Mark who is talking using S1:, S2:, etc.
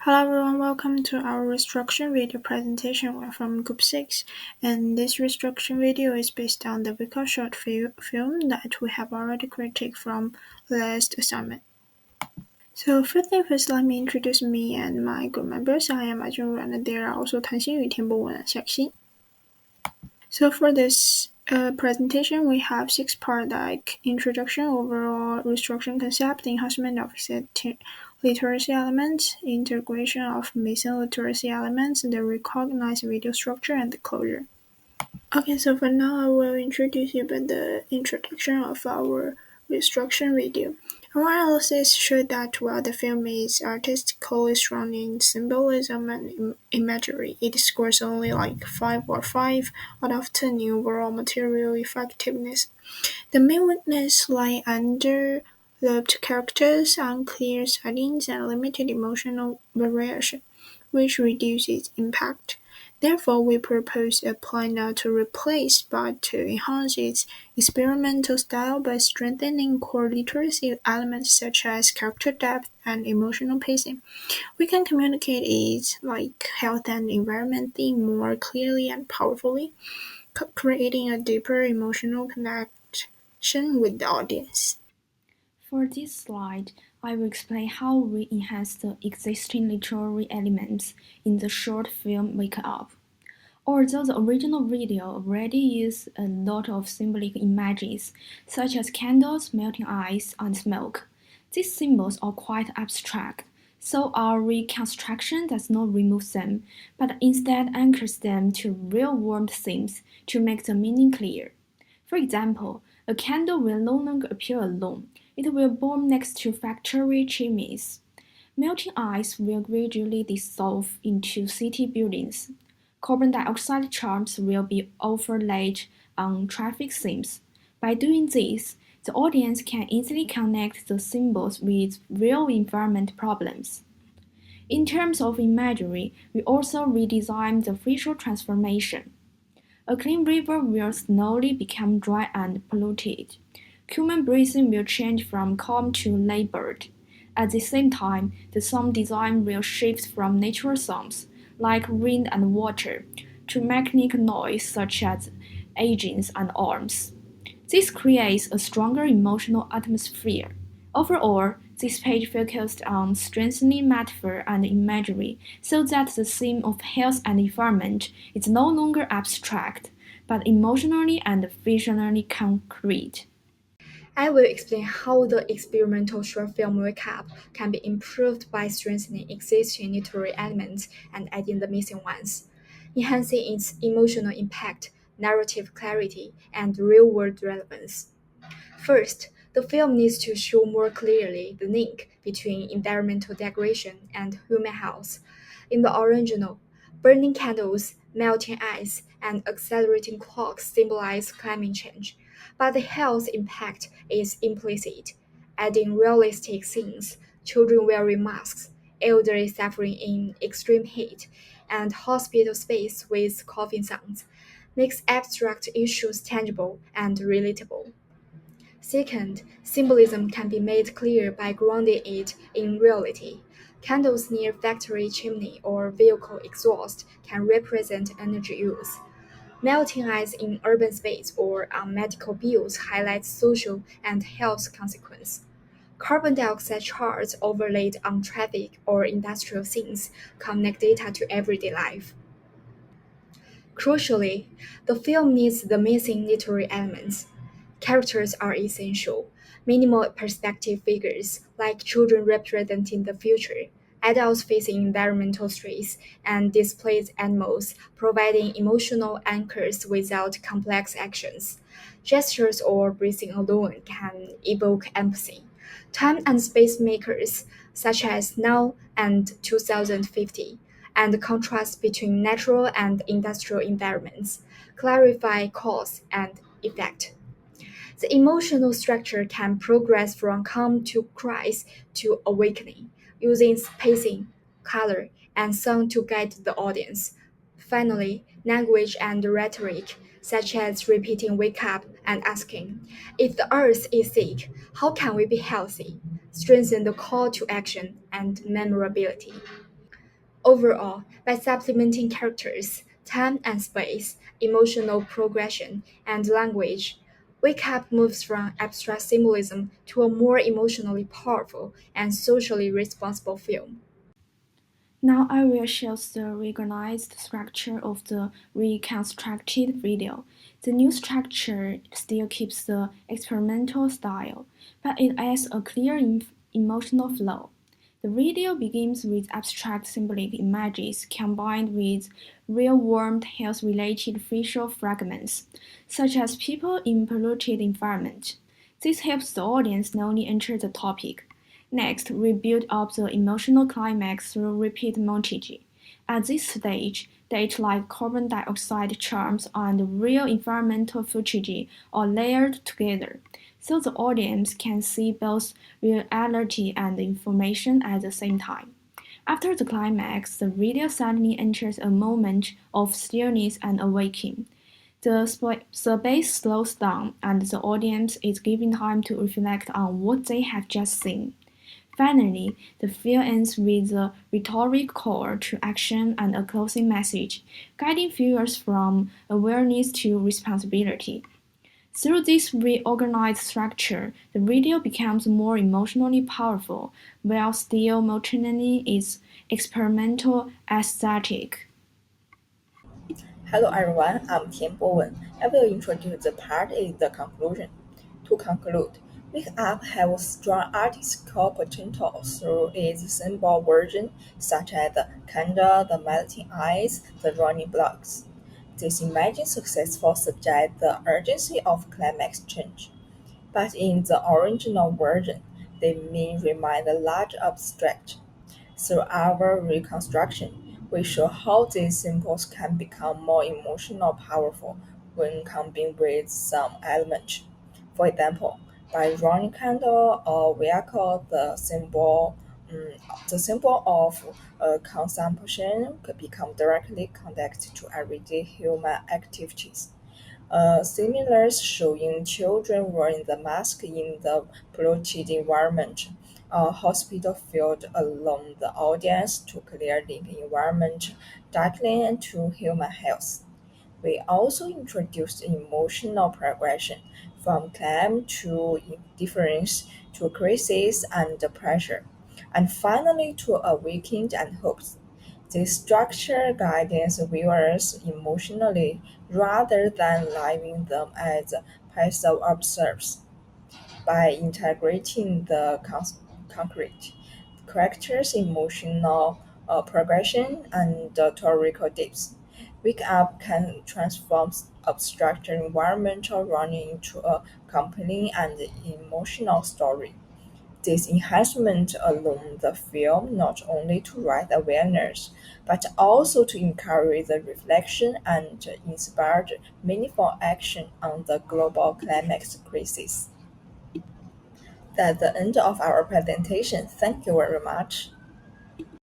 S1: Hello everyone, welcome to our restructuring video presentation. We're from Group 6, and this restructuring video is based on the Vika short film that we have already created from last assignment. So first thing first, let me introduce me and my group members. I am Ajun, and there are also Tan Xinyu, Tianbo, and Xiaxin. So for this presentation, we have 6 parts like introduction, overall restructuring concept, enhancement of literacy elements, integration of missing literacy elements, the recognized video structure, and the closure. Okay, so for now, I will introduce you with the introduction of our restructuring video. Our analysis showed that while the film is artistically strong in symbolism and imagery, it scores only like 5 or 5 out of 10 in overall material effectiveness. The main weakness lie under developed characters, unclear settings, and limited emotional variation, which reduces impact. Therefore, we propose a plan not to replace but to enhance its experimental style by strengthening core literacy elements such as character depth and emotional pacing. We can communicate its health and environment theme more clearly and powerfully, creating a deeper emotional connection with the audience.
S2: For this slide, I will explain how we enhance the existing literary elements in the short film Wake Up. Although the original video already used a lot of symbolic images, such as candles, melting ice, and smoke, these symbols are quite abstract, so our reconstruction does not remove them, but instead anchors them to real-world themes to make the meaning clear. For example, a candle will no longer appear alone, it will burn next to factory chimneys. Melting ice will gradually dissolve into city buildings. Carbon dioxide charms will be overlaid on traffic scenes. By doing this, the audience can easily connect the symbols with real environment problems. In terms of imagery, we also redesigned the visual transformation. A clean river will slowly become dry and polluted. Human breathing will change from calm to labored. At the same time, the sound design will shift from natural sounds, like wind and water, to mechanical noise such as engines and arms. This creates a stronger emotional atmosphere. Overall, this page focused on strengthening metaphor and imagery so that the theme of health and environment is no longer abstract, but emotionally and visually concrete.
S3: I will explain how the experimental short film recap can be improved by strengthening existing literary elements and adding the missing ones, enhancing its emotional impact, narrative clarity, and real-world relevance. First, the film needs to show more clearly the link between environmental degradation and human health. In the original, burning candles, melting ice, and accelerating clocks symbolize climate change, but the health impact is implicit. Adding realistic scenes, children wearing masks, elderly suffering in extreme heat, and hospital space with coughing sounds makes abstract issues tangible and relatable. Second, symbolism can be made clear by grounding it in reality. Candles near factory chimney or vehicle exhaust can represent energy use. Melting ice in urban space or on medical bills highlights social and health consequences. Carbon dioxide charts overlaid on traffic or industrial scenes connect data to everyday life. Crucially, the film needs the missing literary elements. Characters are essential. Minimal perspective figures, like children representing the future, adults facing environmental stress, and displaced animals, providing emotional anchors without complex actions. Gestures or breathing alone can evoke empathy. Time and space makers, such as now and 2050, and the contrast between natural and industrial environments, clarify cause and effect. The emotional structure can progress from calm to cries to awakening, using pacing, color, and sound to guide the audience. Finally, language and rhetoric, such as repeating wake up and asking, if the earth is sick, how can we be healthy? Strengthen the call to action and memorability. Overall, by supplementing characters, time and space, emotional progression, and language, Wake Up moves from abstract symbolism to a more emotionally powerful and socially responsible film.
S2: Now I will show the reorganized structure of the reconstructed video. The new structure still keeps the experimental style, but it adds a clear emotional flow. The video begins with abstract symbolic images combined with real-world health-related visual fragments, such as people in polluted environment. This helps the audience slowly enter the topic. Next, we build up the emotional climax through repeat montage. At this stage, data like carbon dioxide charms and real environmental footage are layered together, so the audience can see both reality and information at the same time. After the climax, the video suddenly enters a moment of stillness and awakening. The bass slows down, and the audience is given time to reflect on what they have just seen. Finally, the film ends with a rhetoric call to action and a closing message, guiding viewers from awareness to responsibility. Through this reorganized structure, the video becomes more emotionally powerful, while still maintaining its experimental aesthetic.
S4: Hello everyone, I'm Tian Bowen. I will introduce the part in the conclusion. To conclude, Wake Up has strong artistical potential through its simple version, such as the candle, the melting eyes, the running blocks. This imagine successful suggest the urgency of climax change. But in the original version, they may remain a large abstract. Through our reconstruction, we show how these symbols can become more emotional powerful when combined with some elements. For example, by running candle or vehicle, the symbol of consumption could become directly connected to everyday human activities. Similar showing children wearing the mask in the polluted environment. A hospital field along the audience to clear link environment directly to human health. We also introduced emotional progression from calm to indifference to crisis and pressure, and finally to awakened and hopes. This structure guides viewers emotionally rather than leaving them as passive observers. By integrating the concrete characters' emotional progression and rhetorical depth, Wake Up can transform abstract environmental running into a compelling and emotional story. This enhancement alone the film not only to raise awareness, but also to encourage the reflection and inspire meaningful action on the global climate crisis. That's the end of our presentation. Thank you very much.